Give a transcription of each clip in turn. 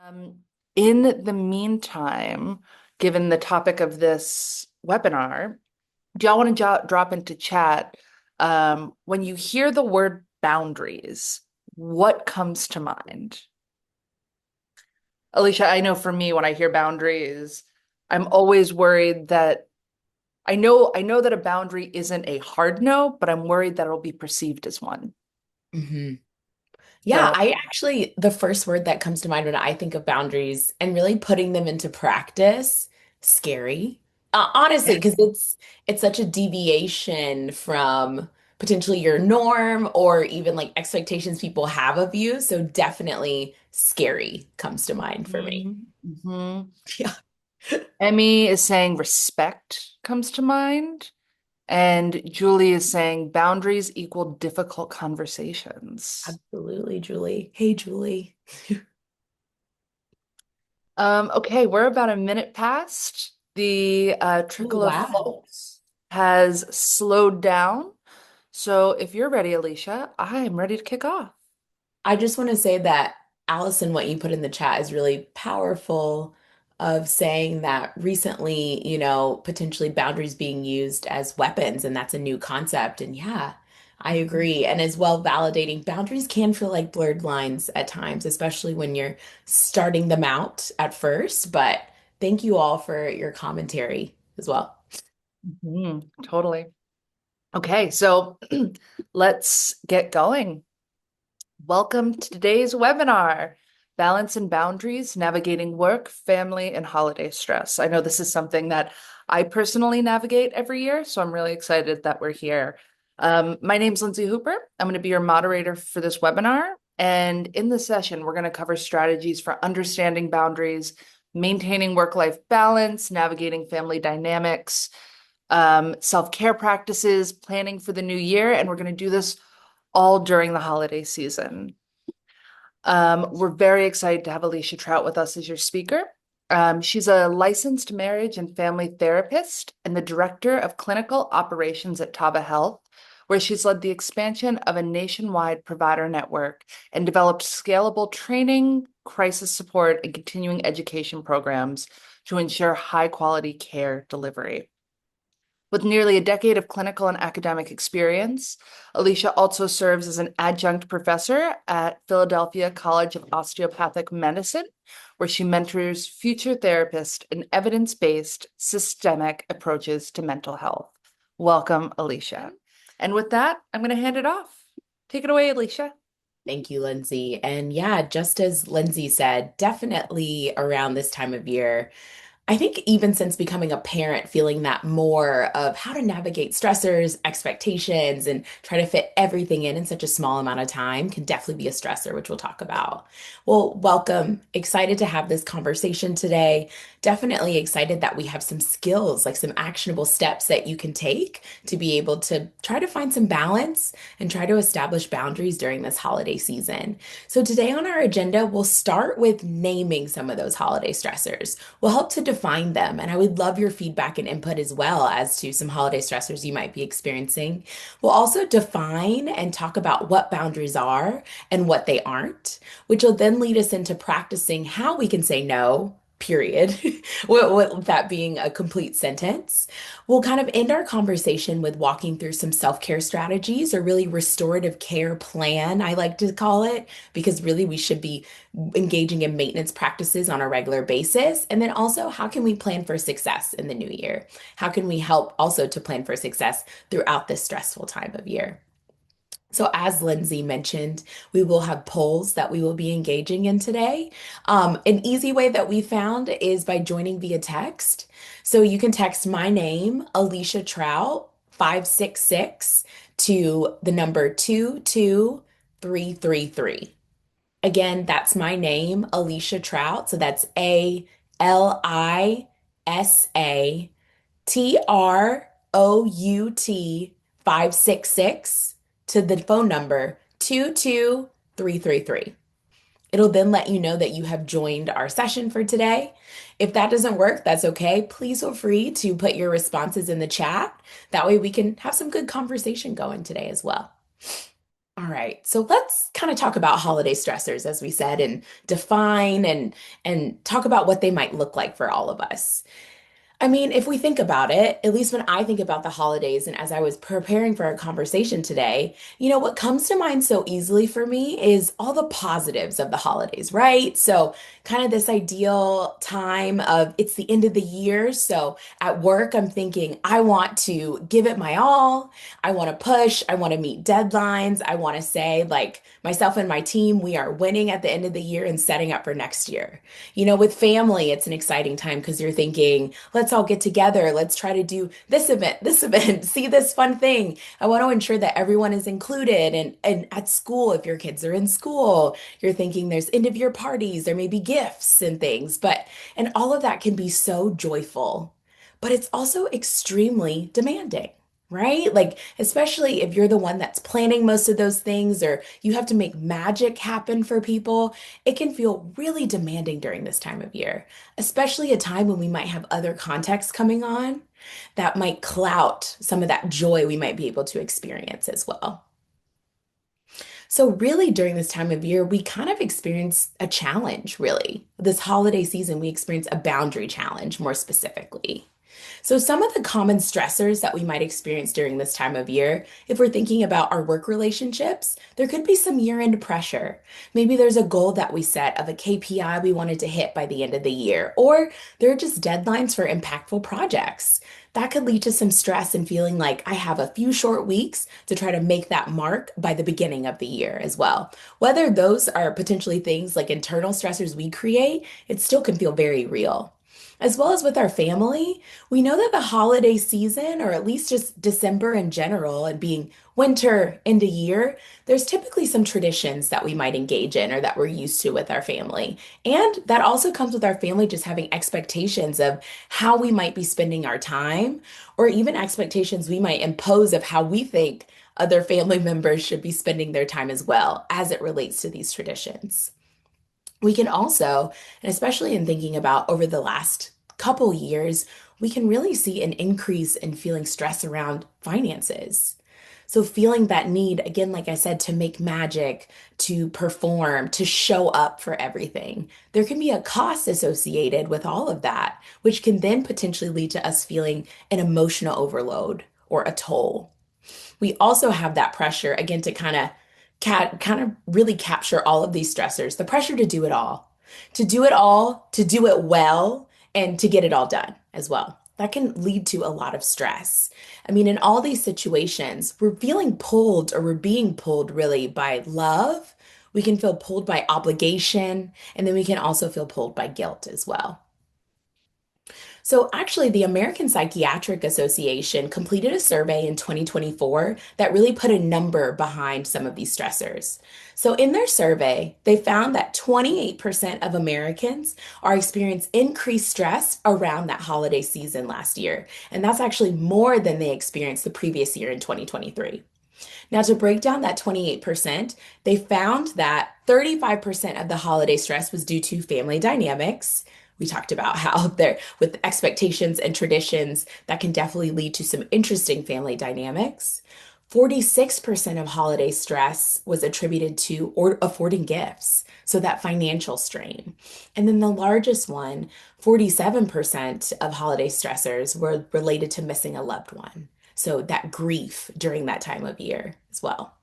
Um, in the meantime, given the topic of this webinar, do y'all want to drop into chat? When you hear the word boundaries, what comes to mind? Alicia, I know for me, when I hear boundaries, I'm always worried that I know that a boundary isn't a hard no, but I'm worried that it'll be perceived as one. hmm Yeah, So, I actually, the first word that comes to mind when I think of boundaries and really putting them into practice, scary. Honestly, because it's such a deviation from potentially your norm or even like expectations people have of you. So definitely scary comes to mind for me. mhm. Yeah, Emmy is saying respect comes to mind. And Julie is saying boundaries equal difficult conversations. absolutely, Julie. Hey, Julie. Okay, we're about a minute past. The Oh, trickle of wow. folks has slowed down. So if you're ready, Alicia, I am ready to kick off. I just want to say that Allison, what you put in the chat is really powerful of saying that recently, potentially boundaries being used as weapons, and that's a new concept. And yeah, I agree. And as well, validating boundaries can feel like blurred lines at times, especially when you're starting them out at first. But thank you all for your commentary as well. Totally. Okay, so let's get going. Welcome to today's webinar, Balance and Boundaries, Navigating Work, Family, and Holiday Stress. I know this is something that I personally navigate every year, so I'm really excited that we're here. My name's Lindsay Hooper. I'm going to be your moderator for this webinar. And in this session, we're going to cover strategies for understanding boundaries, maintaining work-life balance, navigating family dynamics, self-care practices, planning for the new year, and we're going to do this all during the holiday season. We're very excited to have Alicia Trout with us as your speaker. She's a licensed marriage and family therapist and the director of clinical operations at Tava Health, where she's led the expansion of a nationwide provider network and developed scalable training, crisis support, and continuing education programs to ensure high quality care delivery. With nearly a decade of clinical and academic experience, Alicia also serves as an adjunct professor at Philadelphia College of Osteopathic Medicine, where she mentors future therapists in evidence-based systemic approaches to mental health. Welcome, Alicia. And with that, I'm going to hand it off. Take it away, Alicia. Thank you, Lindsay. And yeah, just as Lindsay said, definitely around this time of year, I think even since becoming a parent, feeling that more of how to navigate stressors, expectations, and try to fit everything in such a small amount of time can definitely be a stressor, which we'll talk about. Well, welcome. Excited to have this conversation today. Definitely excited that we have some skills, like some actionable steps that you can take to be able to try to find some balance and try to establish boundaries during this holiday season. So, today on our agenda, we'll start with naming some of those holiday stressors. We'll help to define them, and I would love your feedback and input as well as to some holiday stressors you might be experiencing. We'll also define and talk about what boundaries are and what they aren't, which will then lead us into practicing how we can say no. Period. With that being a complete sentence. We'll kind of end our conversation with walking through some self-care strategies or really restorative care plan, I like to call it, because really we should be engaging in maintenance practices on a regular basis. And then also, how can we plan for success in the new year? How can we help also to plan for success throughout this stressful time of year? So, as Lindsay mentioned, we will have polls that we will be engaging in today. An easy way that we found is by joining via text. So, you can text my name, Alicia Trout, 566 to the number 22333. Again, that's my name, Alicia Trout. So that's ALISATROUT 566 to the phone number 22333. It'll then let you know that you have joined our session for today. If that doesn't work, that's okay. Please feel free to put your responses in the chat. That way we can have some good conversation going today as well. All right, so let's kind of talk about holiday stressors, as we said, and define and talk about what they might look like for all of us. I mean, if we think about it, at least when I think about the holidays and as I was preparing for our conversation today, what comes to mind so easily for me is all the positives of the holidays, right? So, kind of this ideal time of it's the end of the year. So, at work, I'm thinking I want to give it my all. I want to push. I want to meet deadlines. I want to say, like, myself and my team, we are winning at the end of the year and setting up for next year. With family, it's an exciting time because you're thinking, let's all get together. Let's try to do this event, see this fun thing. I want to ensure that everyone is included. And at school, if your kids are in school, you're thinking there's end of year parties, there may be gifts and things, and all of that can be so joyful, but it's also extremely demanding. Right? Like, especially if you're the one that's planning most of those things or you have to make magic happen for people, it can feel really demanding during this time of year, especially a time when we might have other contexts coming on that might clout some of that joy we might be able to experience as well. So, really, during this time of year, we kind of experience a challenge, really. This holiday season, we experience a boundary challenge more specifically. So, some of the common stressors that we might experience during this time of year, if we're thinking about our work relationships, there could be some year-end pressure. Maybe there's a goal that we set of a KPI we wanted to hit by the end of the year, or there are just deadlines for impactful projects. That could lead to some stress and feeling like I have a few short weeks to try to make that mark by the beginning of the year as well. Whether those are potentially things like internal stressors we create, it still can feel very real. As well as with our family, we know that the holiday season, or at least just December in general, and being winter into year, there's typically some traditions that we might engage in or that we're used to with our family. And that also comes with our family just having expectations of how we might be spending our time, or even expectations we might impose of how we think other family members should be spending their time as well as it relates to these traditions. We can also, and especially in thinking about over the last couple years, we can really see an increase in feeling stress around finances. So, feeling that need, again, like I said, to make magic, to perform, to show up for everything. There can be a cost associated with all of that, which can then potentially lead to us feeling an emotional overload or a toll. We also have that pressure again to kind of really capture all of these stressors, the pressure to do it all, to do it well, and to get it all done as well. That can lead to a lot of stress. I mean, in all these situations, we're feeling pulled or we're being pulled really by love. We can feel pulled by obligation, and then we can also feel pulled by guilt as well. So, actually, the American Psychiatric Association completed a survey in 2024 that really put a number behind some of these stressors. So, in their survey, they found that 28% of Americans are experiencing increased stress around that holiday season last year. And that's actually more than they experienced the previous year in 2023. Now, to break down that 28%, they found that 35% of the holiday stress was due to family dynamics. We talked about how there, with expectations and traditions, that can definitely lead to some interesting family dynamics. 46% of holiday stress was attributed to or affording gifts, so that financial strain. And then the largest one, 47% of holiday stressors were related to missing a loved one. So that grief during that time of year as well.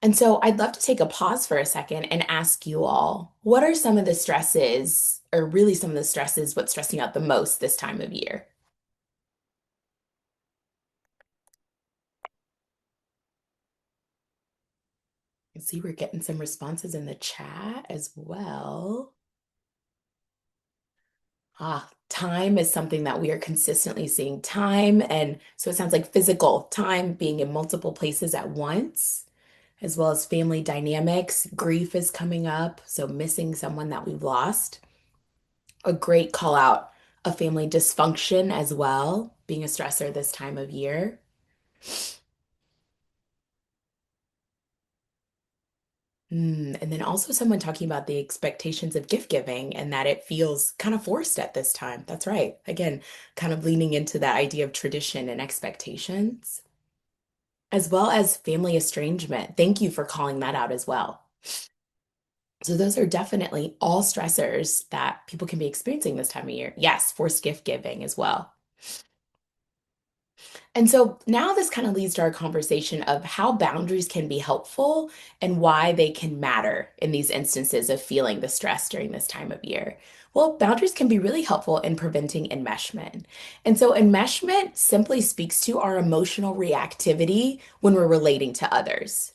And so I'd love to take a pause for a second and ask you all, what are some of the stresses, or really some of the stresses, what's stressing you out the most this time of year? I see we're getting some responses in the chat as well. Time is something that we are consistently seeing. Time, and so it sounds like physical time being in multiple places at once, as well as family dynamics. Grief is coming up, so missing someone that we've lost. A great call out of family dysfunction as well, being a stressor this time of year. And then also someone talking about the expectations of gift giving and that it feels kind of forced at this time. That's right. Again, kind of leaning into that idea of tradition and expectations. as well as family estrangement. Thank you for calling that out as well. So those are definitely all stressors that people can be experiencing this time of year. Yes, forced gift giving as well. And so now this kind of leads to our conversation of how boundaries can be helpful and why they can matter in these instances of feeling the stress during this time of year. Well, boundaries can be really helpful in preventing enmeshment. And so enmeshment simply speaks to our emotional reactivity when we're relating to others.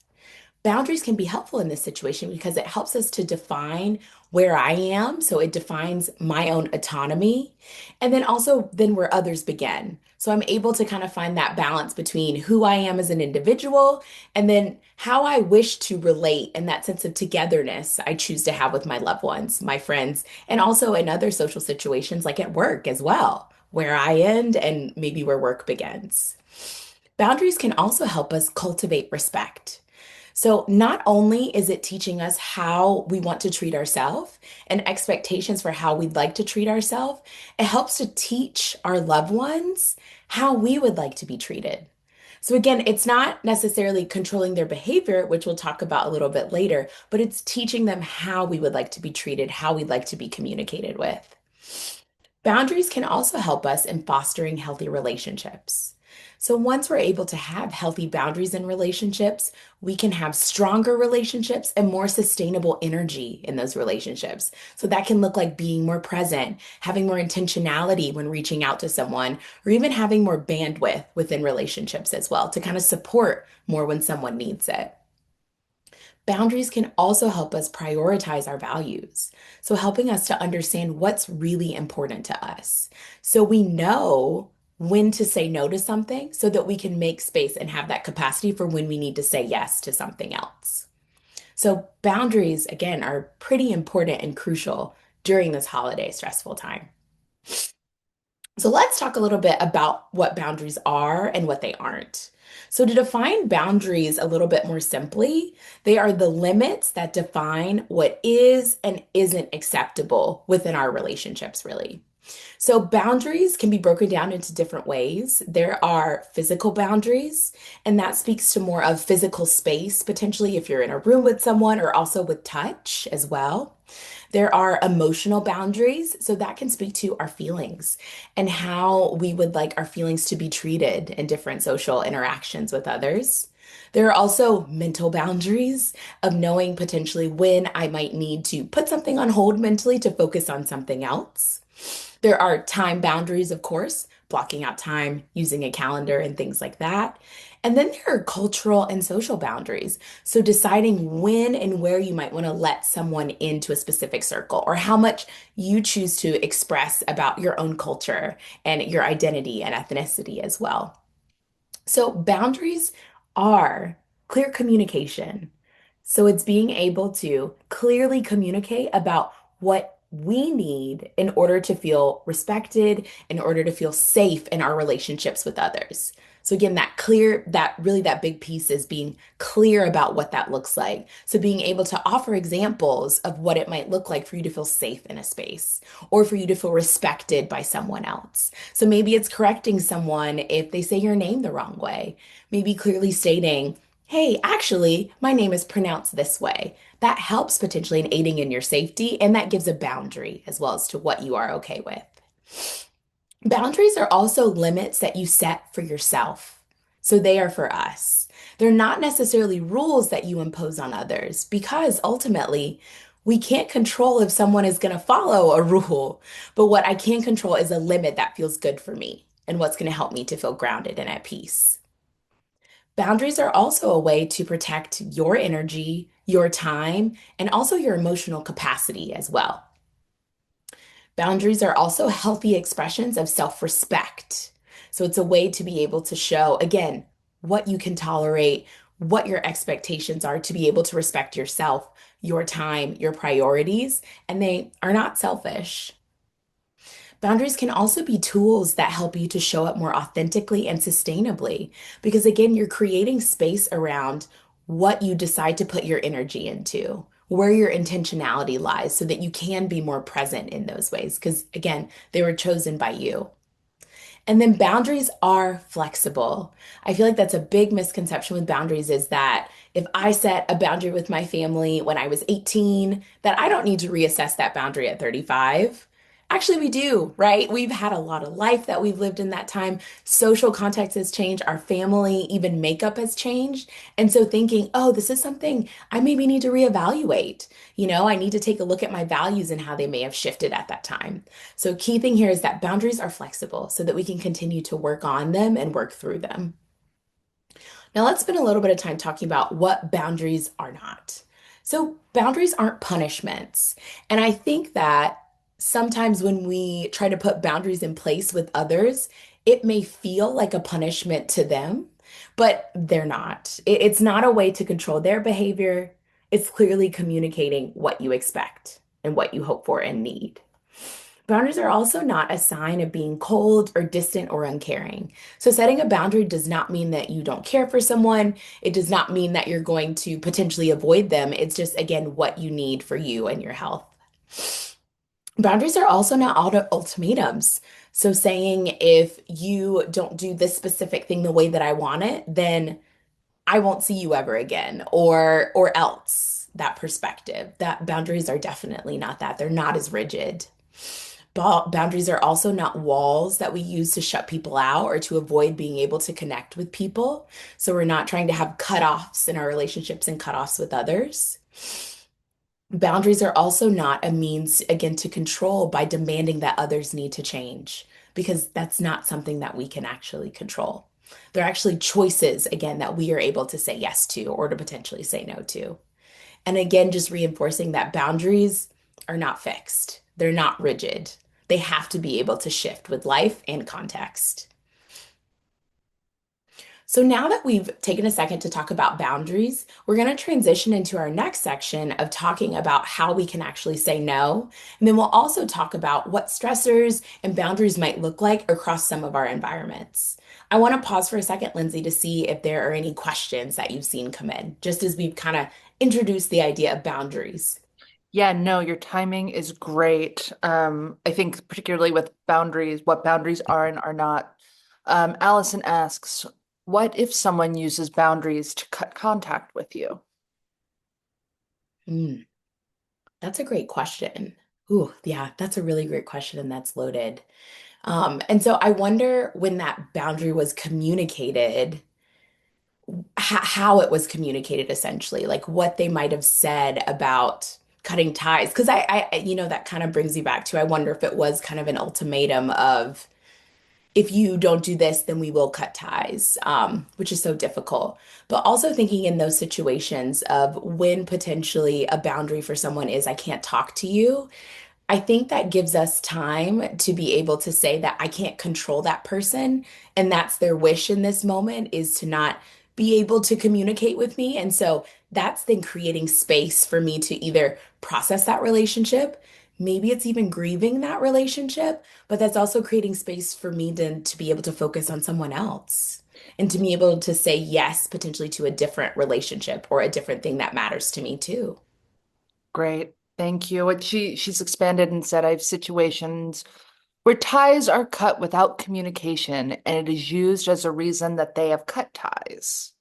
Boundaries can be helpful in this situation because it helps us to define where I am. So it defines my own autonomy. And then also then where others begin. So I'm able to kind of find that balance between who I am as an individual and then how I wish to relate and that sense of togetherness I choose to have with my loved ones, my friends, and also in other social situations like at work as well, where I end and maybe where work begins. Boundaries can also help us cultivate respect. So, not only is it teaching us how we want to treat ourselves and expectations for how we'd like to treat ourselves, it helps to teach our loved ones how we would like to be treated. So, again, it's not necessarily controlling their behavior, which we'll talk about a little bit later, but it's teaching them how we would like to be treated, how we'd like to be communicated with. Boundaries can also help us in fostering healthy relationships. So, once we're able to have healthy boundaries in relationships, we can have stronger relationships and more sustainable energy in those relationships. So, that can look like being more present, having more intentionality when reaching out to someone, or even having more bandwidth within relationships as well to kind of support more when someone needs it. Boundaries can also help us prioritize our values. So, helping us to understand what's really important to us. So, we know when to say no to something so that we can make space and have that capacity for when we need to say yes to something else. So, boundaries, again, are pretty important and crucial during this holiday stressful time. So let's talk a little bit about what boundaries are and what they aren't. So, to define boundaries a little bit more simply, they are the limits that define what is and isn't acceptable within our relationships, really. So, boundaries can be broken down into different ways. There are physical boundaries, and that speaks to more of physical space, potentially if you're in a room with someone, or also with touch as well. There are emotional boundaries, so that can speak to our feelings and how we would like our feelings to be treated in different social interactions with others. There are also mental boundaries of knowing potentially when I might need to put something on hold mentally to focus on something else. There are time boundaries, of course, blocking out time, using a calendar, and things like that. And then there are cultural and social boundaries. So deciding when and where you might want to let someone into a specific circle or how much you choose to express about your own culture and your identity and ethnicity as well. So boundaries are clear communication. So it's being able to clearly communicate about what we need in order to feel respected, in order to feel safe in our relationships with others. So again, that clear, that really that big piece is being clear about what that looks like. So being able to offer examples of what it might look like for you to feel safe in a space or for you to feel respected by someone else. So maybe it's correcting someone if they say your name the wrong way. Maybe clearly stating, hey, actually, my name is pronounced this way. That helps potentially in aiding in your safety, and that gives a boundary as well as to what you are okay with. Boundaries are also limits that you set for yourself. So they are for us. They're not necessarily rules that you impose on others because ultimately we can't control if someone is going to follow a rule. But what I can control is a limit that feels good for me and what's going to help me to feel grounded and at peace. Boundaries are also a way to protect your energy, your time, and also your emotional capacity as well. Boundaries are also healthy expressions of self-respect. So it's a way to be able to show, again, what you can tolerate, what your expectations are to be able to respect yourself, your time, your priorities, and they are not selfish. Boundaries can also be tools that help you to show up more authentically and sustainably because, again, you're creating space around what you decide to put your energy into, where your intentionality lies, so that you can be more present in those ways because, again, they were chosen by you. And then boundaries are flexible. I feel like that's a big misconception with boundaries is that if I set a boundary with my family when I was 18, that I don't need to reassess that boundary at 35. Actually, we do, right? We've had a lot of life that we've lived in that time. Social context has changed, our family, even makeup has changed. And so thinking, oh, this is something I maybe need to reevaluate. I need to take a look at my values and how they may have shifted at that time. So, key thing here is that boundaries are flexible so that we can continue to work on them and work through them. Now, let's spend a little bit of time talking about what boundaries are not. So, boundaries aren't punishments. And I think that sometimes when we try to put boundaries in place with others, it may feel like a punishment to them, but they're not. It's not a way to control their behavior. It's clearly communicating what you expect and what you hope for and need. Boundaries are also not a sign of being cold or distant or uncaring. So, setting a boundary does not mean that you don't care for someone. It does not mean that you're going to potentially avoid them. It's just, again, what you need for you and your health. Boundaries are also not ultimatums. So, saying if you don't do this specific thing the way that I want it, then I won't see you ever again, or else that perspective. That boundaries are definitely not that. They're not as rigid. Boundaries are also not walls that we use to shut people out or to avoid being able to connect with people. So we're not trying to have cutoffs in our relationships and cutoffs with others. Boundaries are also not a means, again, to control by demanding that others need to change, because that's not something that we can actually control. They're actually choices, again, that we are able to say yes to or to potentially say no to. And again, just reinforcing that boundaries are not fixed, they're not rigid. They have to be able to shift with life and context. So now that we've taken a second to talk about boundaries, we're going to transition into our next section of talking about how we can actually say no. And then we'll also talk about what stressors and boundaries might look like across some of our environments. I want to pause for a second, Lindsay, to see if there are any questions that you've seen come in, just as we've kind of introduced the idea of boundaries. Yeah, no, your timing is great. I think particularly with boundaries, what boundaries are and are not. Allison asks, what if someone uses boundaries to cut contact with you? Hmm, that's a great question. Ooh, yeah, that's a really great question, and that's loaded. And so I wonder when that boundary was communicated, how it was communicated essentially, like what they might have said about cutting ties. Because that kind of brings you back to, I wonder if it was kind of an ultimatum of, if you don't do this, then we will cut ties, which is so difficult. But also thinking in those situations of when potentially a boundary for someone is, I can't talk to you. I think that gives us time to be able to say that I can't control that person. And that's their wish in this moment, is to not be able to communicate with me. And so that's then creating space for me to either process that relationship. Maybe it's even grieving that relationship, but that's also creating space for me to be able to focus on someone else and to be able to say yes, potentially to a different relationship or a different thing that matters to me too. Great. Thank you. And she's expanded and said I have situations where ties are cut without communication and it is used as a reason that they have cut ties.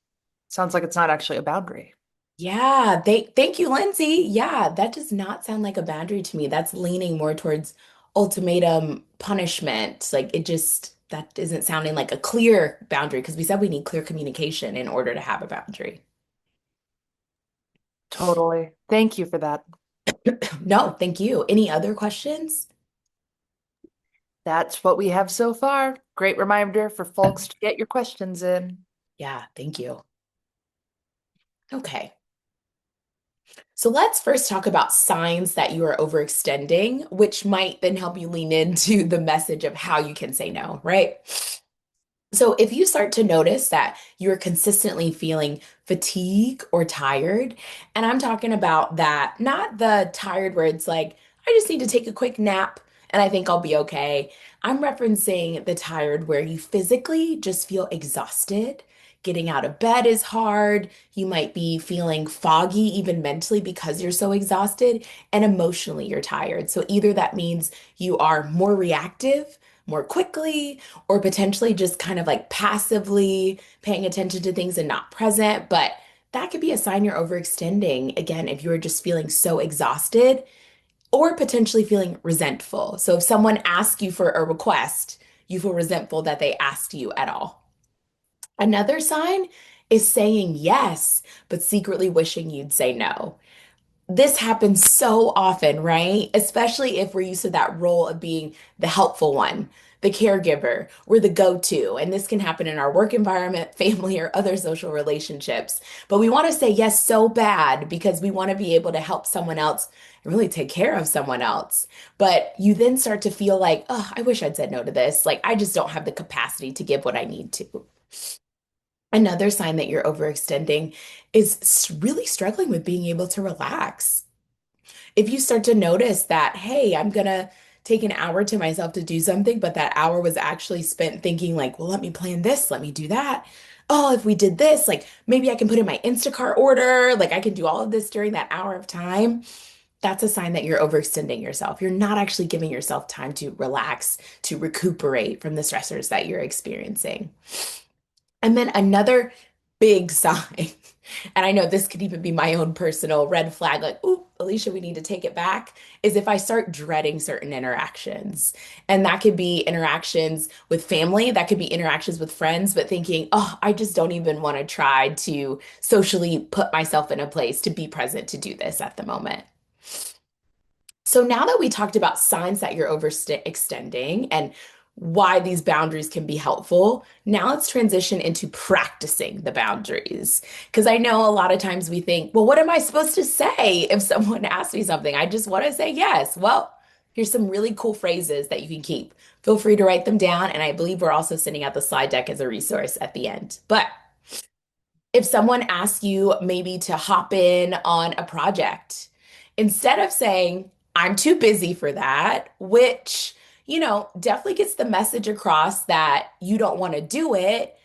Sounds like it's not actually a boundary. Yeah, thank you, Lindsay. Yeah, that does not sound like a boundary to me. That's leaning more towards ultimatum punishment. Like that isn't sounding like a clear boundary, because we said we need clear communication in order to have a boundary. Totally. Thank you for that. No, thank you. Any other questions? That's what we have so far. Great reminder for folks to get your questions in. Yeah, thank you. Okay. So let's first talk about signs that you are overextending, which might then help you lean into the message of how you can say no, right? So, if you start to notice that you're consistently feeling fatigue or tired, and I'm talking about that, not the tired where it's like, I just need to take a quick nap and I think I'll be okay. I'm referencing the tired where you physically just feel exhausted. Getting out of bed is hard. You might be feeling foggy, even mentally, because you're so exhausted, and emotionally, you're tired. So, either that means you are more reactive, more quickly, or potentially just kind of like passively paying attention to things and not present. But that could be a sign you're overextending. Again, if you're just feeling so exhausted or potentially feeling resentful. So if someone asks you for a request, you feel resentful that they asked you at all. Another sign is saying yes, but secretly wishing you'd say no. This happens so often, right? Especially if we're used to that role of being the helpful one, the caregiver, we're the go-to. And this can happen in our work environment, family, or other social relationships. But we want to say yes so bad because we want to be able to help someone else and really take care of someone else. But you then start to feel like, oh, I wish I'd said no to this. Like, I just don't have the capacity to give what I need to. Another sign that you're overextending is really struggling with being able to relax. If you start to notice that, hey, I'm gonna take an hour to myself to do something, but that hour was actually spent thinking, like, well, let me plan this, let me do that. Oh, if we did this, like maybe I can put in my Instacart order, like I can do all of this during that hour of time. That's a sign that you're overextending yourself. You're not actually giving yourself time to relax, to recuperate from the stressors that you're experiencing. And then another big sign, and I know this could even be my own personal red flag, like, ooh, Alicia, we need to take it back, is if I start dreading certain interactions. And that could be interactions with family, that could be interactions with friends, but thinking, oh, I just don't even want to try to socially put myself in a place to be present to do this at the moment. So now that we talked about signs that you're overextending and why these boundaries can be helpful, now let's transition into practicing the boundaries. Because I know a lot of times we think, well, what am I supposed to say if someone asks me something? I just want to say yes. Well, here's some really cool phrases that you can keep. Feel free to write them down. And I believe we're also sending out the slide deck as a resource at the end. But if someone asks you maybe to hop in on a project, instead of saying, I'm too busy for that, which, definitely gets the message across that you don't want to do it.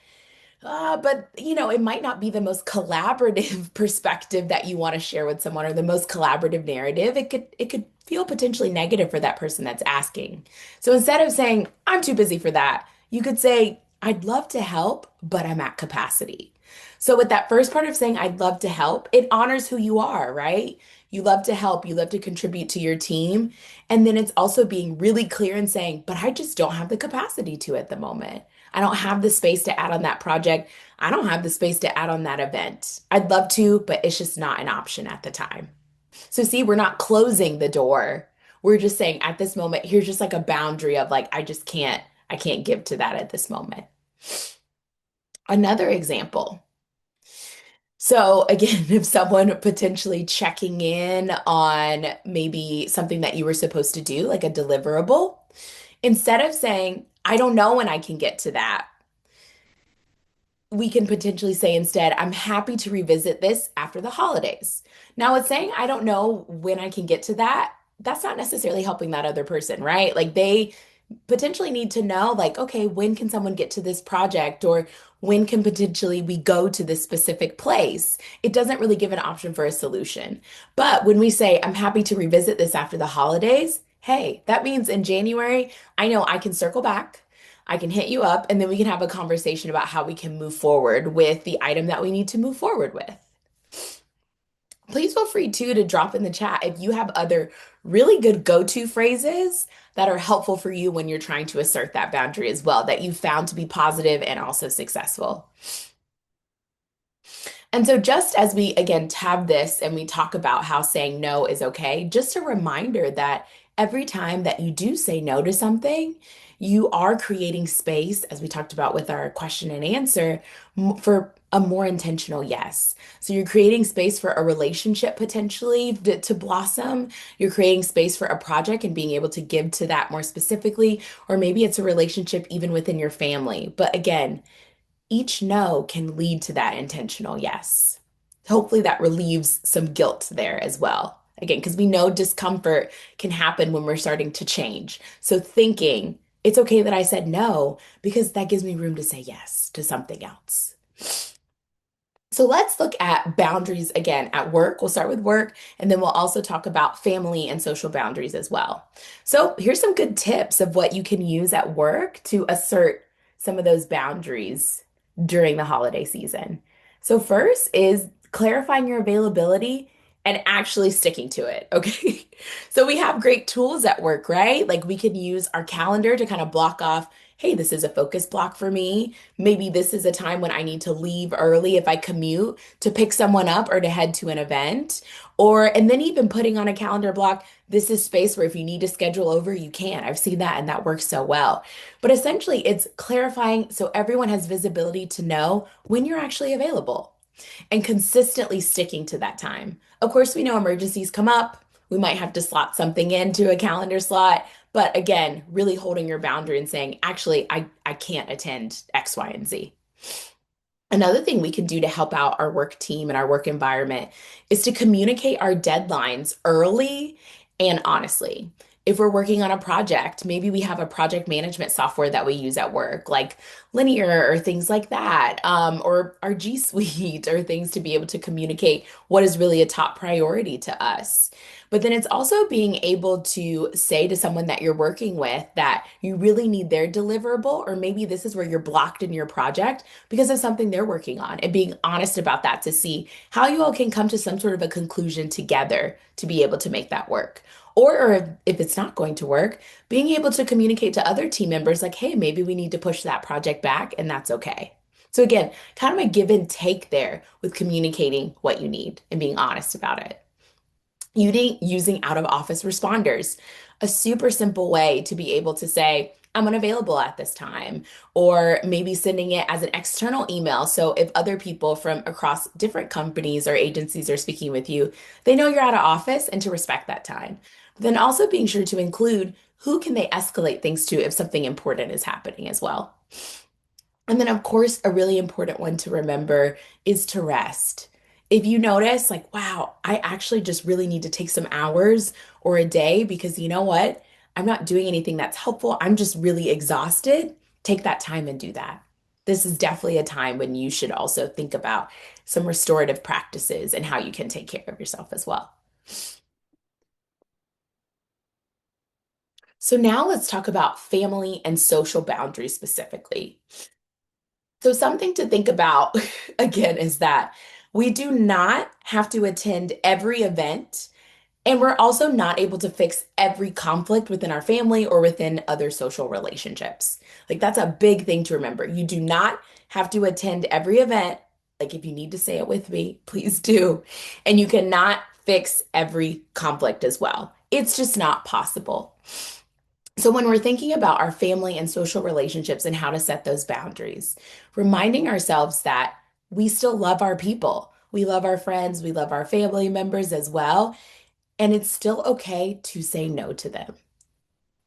But it might not be the most collaborative perspective that you want to share with someone or the most collaborative narrative. It could feel potentially negative for that person that's asking. So instead of saying, I'm too busy for that, you could say, I'd love to help, but I'm at capacity. So with that first part of saying, I'd love to help, it honors who you are, right? You love to help, you love to contribute to your team. And then it's also being really clear and saying, but I just don't have the capacity to at the moment. I don't have the space to add on that project. I don't have the space to add on that event. I'd love to, but it's just not an option at the time. So, see, we're not closing the door. We're just saying at this moment, here's just like a boundary of like, I can't give to that at this moment. Another example. So, again, if someone potentially checking in on maybe something that you were supposed to do, like a deliverable, instead of saying, I don't know when I can get to that, we can potentially say instead, I'm happy to revisit this after the holidays. Now, with saying, I don't know when I can get to that, that's not necessarily helping that other person, right? Like they potentially need to know, like, okay, when can someone get to this project or when can potentially we go to this specific place? It doesn't really give an option for a solution. But when we say, I'm happy to revisit this after the holidays, hey, that means in January, I know I can circle back. I can hit you up and then we can have a conversation about how we can move forward with the item that we need to move forward with. Please feel free too to drop in the chat if you have other really good go-to phrases that are helpful for you when you're trying to assert that boundary as well, that you found to be positive and also successful. And so, just as we again tab this and we talk about how saying no is okay, just a reminder that every time that you do say no to something, you are creating space, as we talked about with our question and answer, for a more intentional yes. So, you're creating space for a relationship potentially to blossom. You're creating space for a project and being able to give to that more specifically, or maybe it's a relationship even within your family. But again, each no can lead to that intentional yes. Hopefully, that relieves some guilt there as well. Again, because we know discomfort can happen when we're starting to change. So, thinking it's okay that I said no because that gives me room to say yes to something else. So let's look at boundaries again at work. We'll start with work, and then we'll also talk about family and social boundaries as well. So here's some good tips of what you can use at work to assert some of those boundaries during the holiday season. So first is clarifying your availability and actually sticking to it. Okay. So we have great tools at work, right? Like we can use our calendar to kind of block off, hey, this is a focus block for me. Maybe this is a time when I need to leave early if I commute to pick someone up or to head to an event. And then even putting on a calendar block, this is space where if you need to schedule over, you can. I've seen that and that works so well. But essentially, it's clarifying so everyone has visibility to know when you're actually available and consistently sticking to that time. Of course, we know emergencies come up. We might have to slot something into a calendar slot. But again, really holding your boundary and saying, actually, I can't attend X, Y, and Z. Another thing we can do to help out our work team and our work environment is to communicate our deadlines early and honestly. If we're working on a project, maybe we have a project management software that we use at work, like Linear or things like that, or our G Suite or things to be able to communicate what is really a top priority to us. But then it's also being able to say to someone that you're working with that you really need their deliverable, or maybe this is where you're blocked in your project because of something they're working on, and being honest about that to see how you all can come to some sort of a conclusion together to be able to make that work. Or if it's not going to work, being able to communicate to other team members like, hey, maybe we need to push that project back, and that's okay. So again, kind of a give and take there with communicating what you need and being honest about it. Using out of office responders, a super simple way to be able to say, I'm unavailable at this time, or maybe sending it as an external email. So if other people from across different companies or agencies are speaking with you, they know you're out of office and to respect that time. Then also being sure to include who can they escalate things to if something important is happening as well. And then, of course, a really important one to remember is to rest. If you notice, like, wow, I actually just really need to take some hours or a day because you know what? I'm not doing anything that's helpful. I'm just really exhausted. Take that time and do that. This is definitely a time when you should also think about some restorative practices and how you can take care of yourself as well. So, now let's talk about family and social boundaries specifically. So, something to think about again is that we do not have to attend every event, and we're also not able to fix every conflict within our family or within other social relationships. Like, that's a big thing to remember. You do not have to attend every event. Like, if you need to say it with me, please do. And you cannot fix every conflict as well. It's just not possible. So, when we're thinking about our family and social relationships and how to set those boundaries, reminding ourselves that we still love our people. We love our friends, we love our family members as well. And it's still okay to say no to them.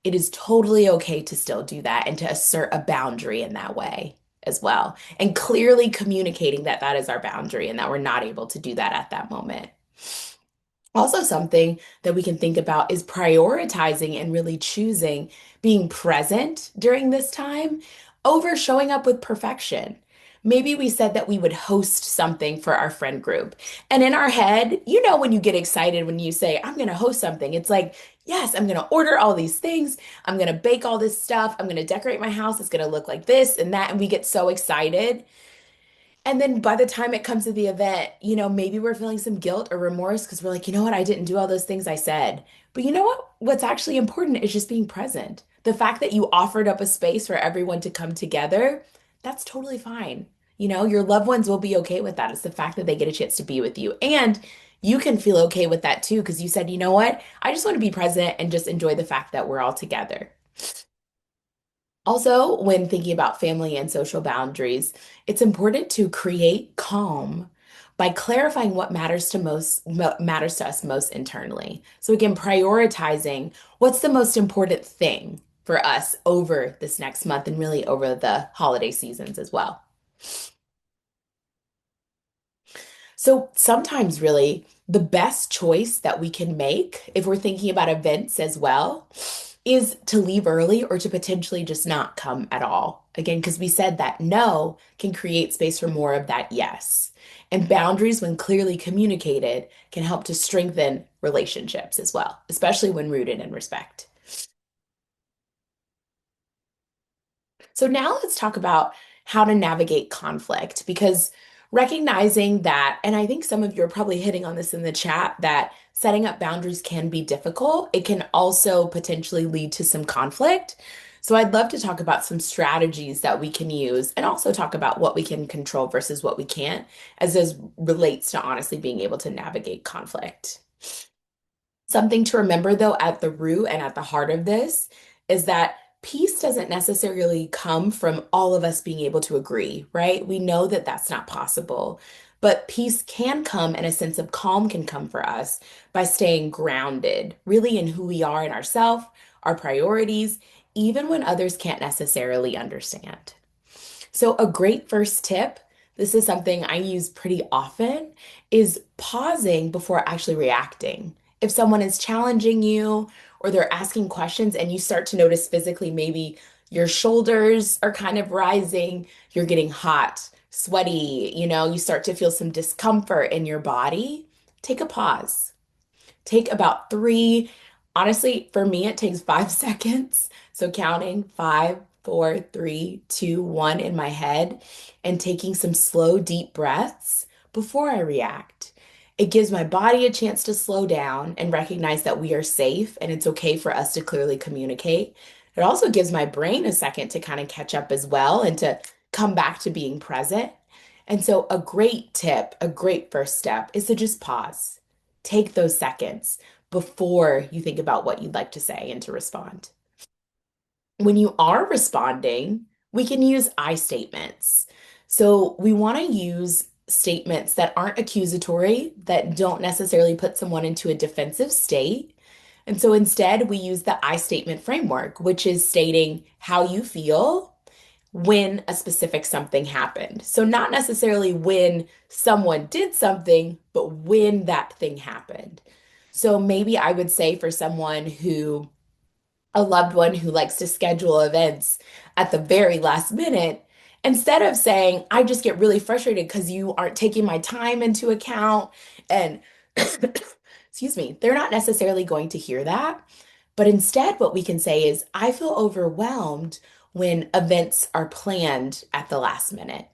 It is totally okay to still do that and to assert a boundary in that way as well. And clearly communicating that that is our boundary and that we're not able to do that at that moment. Also, something that we can think about is prioritizing and really choosing being present during this time over showing up with perfection. Maybe we said that we would host something for our friend group. And in our head, you know, when you get excited, when you say, I'm going to host something, it's like, yes, I'm going to order all these things. I'm going to bake all this stuff. I'm going to decorate my house. It's going to look like this and that. And we get so excited. And then by the time it comes to the event, you know, maybe we're feeling some guilt or remorse because we're like, you know what, I didn't do all those things I said. But you know what? What's actually important is just being present. The fact that you offered up a space for everyone to come together, that's totally fine. You know, your loved ones will be okay with that. It's the fact that they get a chance to be with you. And you can feel okay with that too, because you said, you know what? I just want to be present and just enjoy the fact that we're all together. Also, when thinking about family and social boundaries, it's important to create calm by clarifying what matters to us most internally. So again, prioritizing what's the most important thing for us over this next month and really over the holiday seasons as well. So sometimes really the best choice that we can make if we're thinking about events as well is to leave early or to potentially just not come at all. Again, because we said that no can create space for more of that yes. And boundaries, when clearly communicated, can help to strengthen relationships as well, especially when rooted in respect. So now let's talk about how to navigate conflict because recognizing that, and I think some of you are probably hitting on this in the chat, that setting up boundaries can be difficult. It can also potentially lead to some conflict. So I'd love to talk about some strategies that we can use and also talk about what we can control versus what we can't, as this relates to honestly being able to navigate conflict. Something to remember, though, at the root and at the heart of this is that peace doesn't necessarily come from all of us being able to agree, right? We know that that's not possible. But peace can come and a sense of calm can come for us by staying grounded, really in who we are in ourselves, our priorities, even when others can't necessarily understand. So, a great first tip, this is something I use pretty often, is pausing before actually reacting. If someone is challenging you or they're asking questions and you start to notice physically, maybe your shoulders are kind of rising, you're getting hot, sweaty, you start to feel some discomfort in your body, take a pause. Take about three. Honestly, for me, it takes 5 seconds. So counting 5, 4, 3, 2, 1 in my head and taking some slow, deep breaths before I react. It gives my body a chance to slow down and recognize that we are safe and it's okay for us to clearly communicate. It also gives my brain a second to kind of catch up as well and to come back to being present. And so, a great tip, a great first step is to just pause. Take those seconds before you think about what you'd like to say and to respond. When you are responding, we can use I statements. So we want to use statements that aren't accusatory, that don't necessarily put someone into a defensive state. And so instead, we use the I statement framework, which is stating how you feel when a specific something happened. So, not necessarily when someone did something, but when that thing happened. So, maybe I would say for someone who, a loved one who likes to schedule events at the very last minute, instead of saying, I just get really frustrated because you aren't taking my time into account, and excuse me, they're not necessarily going to hear that. But instead, what we can say is, I feel overwhelmed when events are planned at the last minute.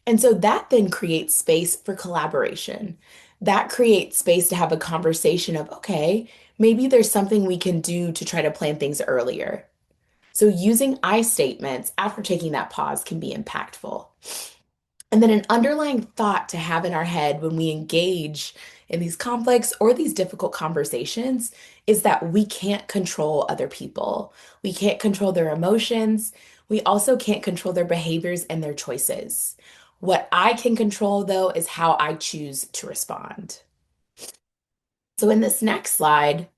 And so that then creates space for collaboration. That creates space to have a conversation of, okay, maybe there's something we can do to try to plan things earlier. So using I statements after taking that pause can be impactful. And then an underlying thought to have in our head when we engage in these conflicts or these difficult conversations is that we can't control other people. We can't control their emotions. We also can't control their behaviors and their choices. What I can control, though, is how I choose to respond. So, in this next slide,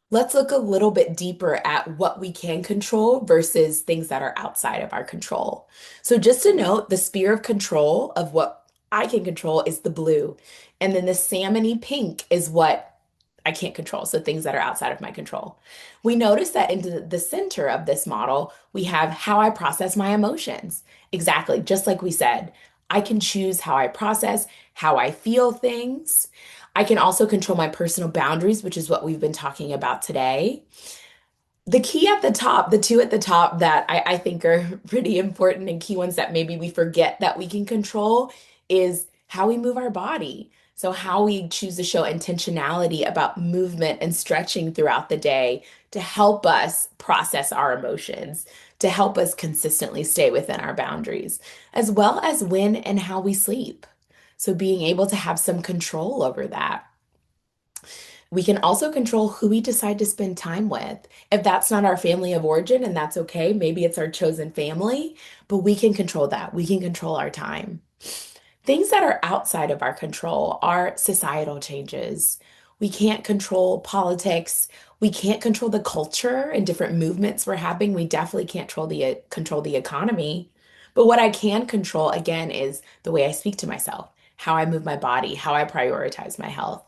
let's look a little bit deeper at what we can control versus things that are outside of our control. So, just to note, the sphere of control of what I can control is the blue. And then the salmony pink is what I can't control. So, things that are outside of my control. We notice that in the center of this model, we have how I process my emotions. Exactly, just like we said, I can choose how I process, how I feel things. I can also control my personal boundaries, which is what we've been talking about today. The key at the top, the two at the top that I think are pretty important and key ones that maybe we forget that we can control is how we move our body. So, how we choose to show intentionality about movement and stretching throughout the day to help us process our emotions, to help us consistently stay within our boundaries, as well as when and how we sleep. So, being able to have some control over that. We can also control who we decide to spend time with. If that's not our family of origin, and that's okay, maybe it's our chosen family, but we can control that. We can control our time. Things that are outside of our control are societal changes. We can't control politics. We can't control the culture and different movements we're having. We definitely can't control the economy. But what I can control, again, is the way I speak to myself, how I move my body, how I prioritize my health.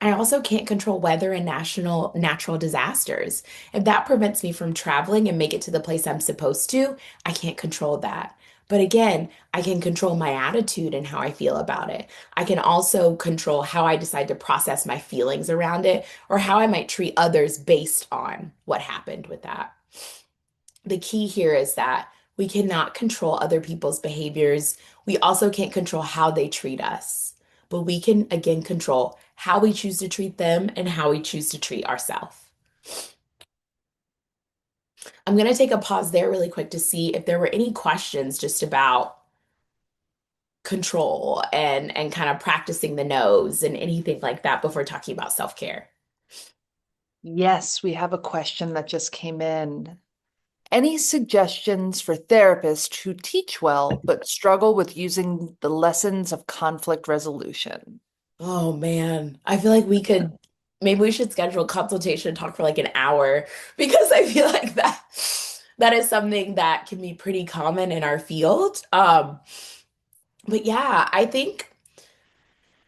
I also can't control weather and national natural disasters. If that prevents me from traveling and make it to the place I'm supposed to, I can't control that. But again, I can control my attitude and how I feel about it. I can also control how I decide to process my feelings around it or how I might treat others based on what happened with that. The key here is that we cannot control other people's behaviors. We also can't control how they treat us, but we can again control how we choose to treat them and how we choose to treat ourselves. I'm going to take a pause there really quick to see if there were any questions just about control and kind of practicing the nose and anything like that before talking about self-care. Yes, we have a question that just came in. Any suggestions for therapists who teach well but struggle with using the lessons of conflict resolution? Oh man, I feel like we could maybe we should schedule a consultation and talk for like an hour because I feel like that is something that can be pretty common in our field. But yeah, I think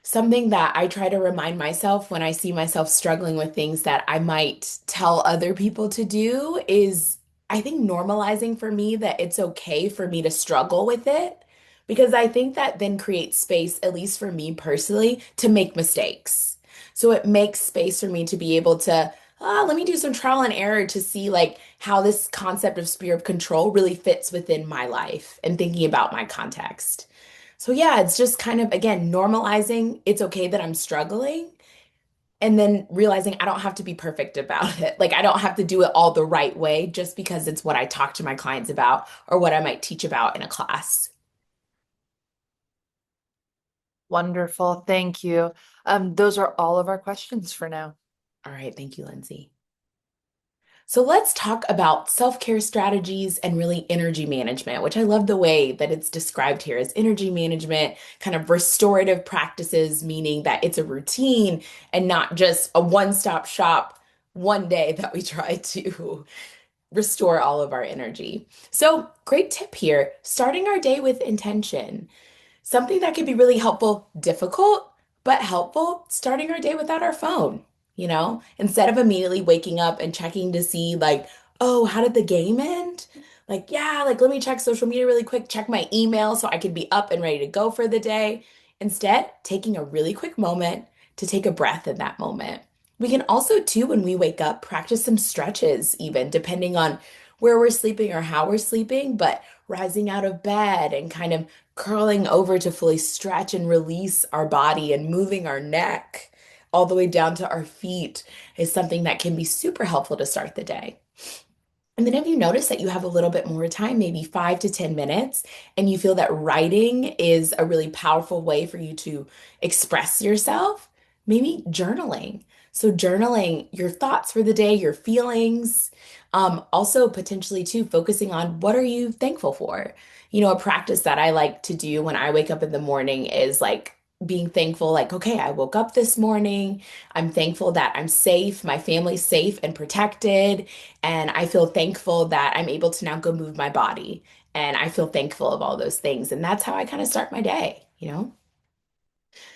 something that I try to remind myself when I see myself struggling with things that I might tell other people to do is I think normalizing for me that it's okay for me to struggle with it because I think that then creates space, at least for me personally, to make mistakes. So it makes space for me to be able to, let me do some trial and error to see like how this concept of sphere of control really fits within my life and thinking about my context. So yeah, it's just kind of again normalizing it's okay that I'm struggling and then realizing I don't have to be perfect about it. Like I don't have to do it all the right way just because it's what I talk to my clients about or what I might teach about in a class. Wonderful. Thank you. Those are all of our questions for now. All right, thank you, Lindsay. So let's talk about self-care strategies and really energy management, which I love the way that it's described here as energy management, kind of restorative practices, meaning that it's a routine and not just a one-stop shop one day that we try to restore all of our energy. So, great tip here, starting our day with intention. Something that could be really helpful, difficult, but helpful, starting our day without our phone, instead of immediately waking up and checking to see, like, oh, how did the game end? Like, yeah, like, let me check social media really quick, check my email so I could be up and ready to go for the day. Instead, taking a really quick moment to take a breath in that moment. We can also, too, when we wake up, practice some stretches, even depending on where we're sleeping or how we're sleeping, but rising out of bed and kind of curling over to fully stretch and release our body and moving our neck all the way down to our feet is something that can be super helpful to start the day. And then if you notice that you have a little bit more time, maybe 5 to 10 minutes, and you feel that writing is a really powerful way for you to express yourself, maybe journaling. So journaling your thoughts for the day, your feelings, also potentially too focusing on what are you thankful for? A practice that I like to do when I wake up in the morning is like being thankful, like, okay, I woke up this morning. I'm thankful that I'm safe, my family's safe and protected. And I feel thankful that I'm able to now go move my body. And I feel thankful of all those things. And that's how I kind of start my day.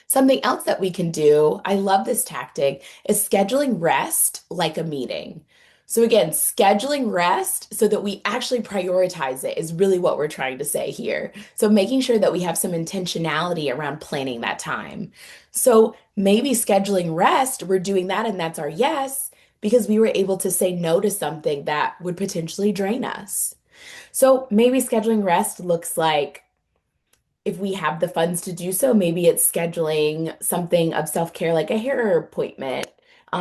Something else that we can do, I love this tactic, is scheduling rest like a meeting. So, again, scheduling rest so that we actually prioritize it is really what we're trying to say here. So, making sure that we have some intentionality around planning that time. So, maybe scheduling rest, we're doing that and that's our yes, because we were able to say no to something that would potentially drain us. So, maybe scheduling rest looks like if we have the funds to do so, maybe it's scheduling something of self-care like a hair appointment,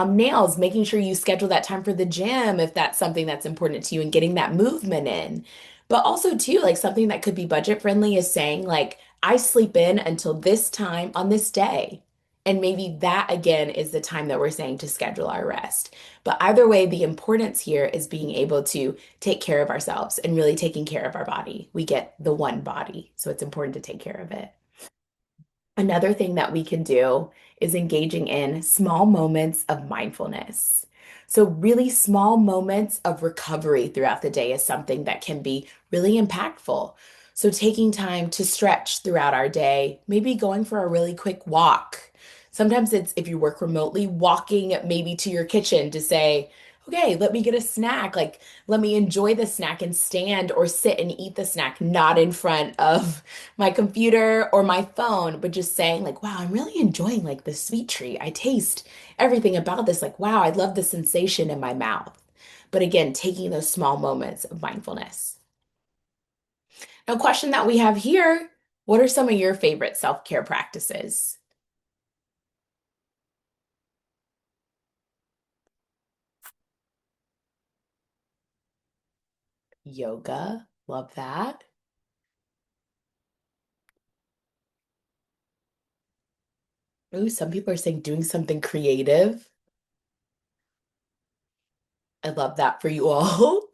nails, making sure you schedule that time for the gym if that's something that's important to you and getting that movement in. But also too, like something that could be budget friendly is saying like, I sleep in until this time on this day. And maybe that again is the time that we're saying to schedule our rest. But either way, the importance here is being able to take care of ourselves and really taking care of our body. We get the one body, so it's important to take care of it. Another thing that we can do is engaging in small moments of mindfulness. So, really small moments of recovery throughout the day is something that can be really impactful. So, taking time to stretch throughout our day, maybe going for a really quick walk, Sometimes it's if you work remotely, walking maybe to your kitchen to say, okay, let me get a snack. Like, let me enjoy the snack and stand or sit and eat the snack, not in front of my computer or my phone, but just saying, like, wow, I'm really enjoying like this sweet treat. I taste everything about this. Like, wow, I love the sensation in my mouth. But again, taking those small moments of mindfulness. Now, question that we have here, what are some of your favorite self-care practices? Yoga, love that. Ooh, some people are saying doing something creative. I love that for you all.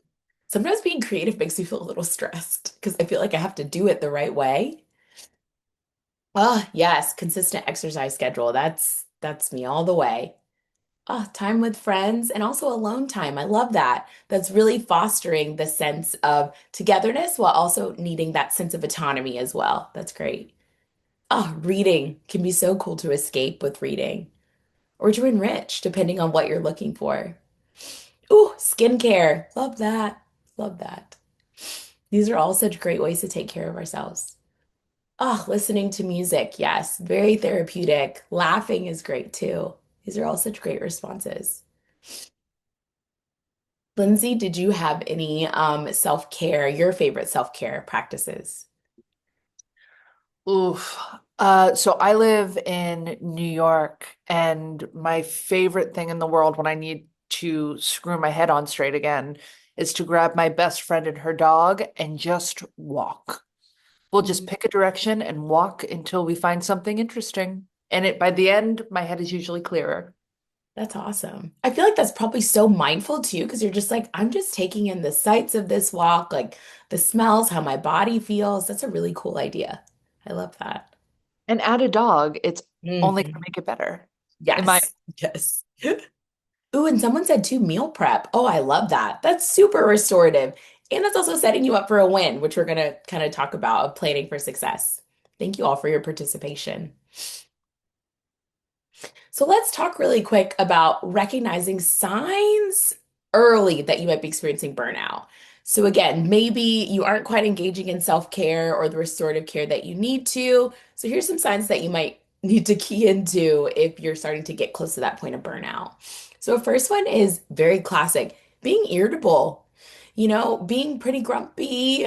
Sometimes being creative makes me feel a little stressed because I feel like I have to do it the right way. Oh, yes, consistent exercise schedule. That's me all the way. Oh, time with friends and also alone time. I love that. That's really fostering the sense of togetherness while also needing that sense of autonomy as well. That's great. Oh, reading can be so cool to escape with reading or to enrich, depending on what you're looking for. Ooh, skincare. Love that. Love that. These are all such great ways to take care of ourselves. Oh, listening to music. Yes, very therapeutic. Laughing is great too. These are all such great responses. Lindsay, did you have any self-care, your favorite self-care practices? Oof. So I live in New York, and my favorite thing in the world when I need to screw my head on straight again is to grab my best friend and her dog and just walk. We'll just Mm, pick a direction and walk until we find something interesting. And by the end, my head is usually clearer. that's awesome. I feel like that's probably so mindful too, because you're just like, I'm just taking in the sights of this walk, like the smells, how my body feels. That's a really cool idea. I love that. And add a dog, it's only going to Mhm. make it better. In my Yes, yes. Ooh, and someone said too, meal prep. Oh, I love that. That's super restorative. And that's also setting you up for a win, which we're going to kind of talk about of planning for success. Thank you all for your participation. So let's talk really quick about recognizing signs early that you might be experiencing burnout. So again, maybe you aren't quite engaging in self-care or the restorative care that you need to. So here's some signs that you might need to key into if you're starting to get close to that point of burnout. So first one is very classic, being irritable. Being pretty grumpy,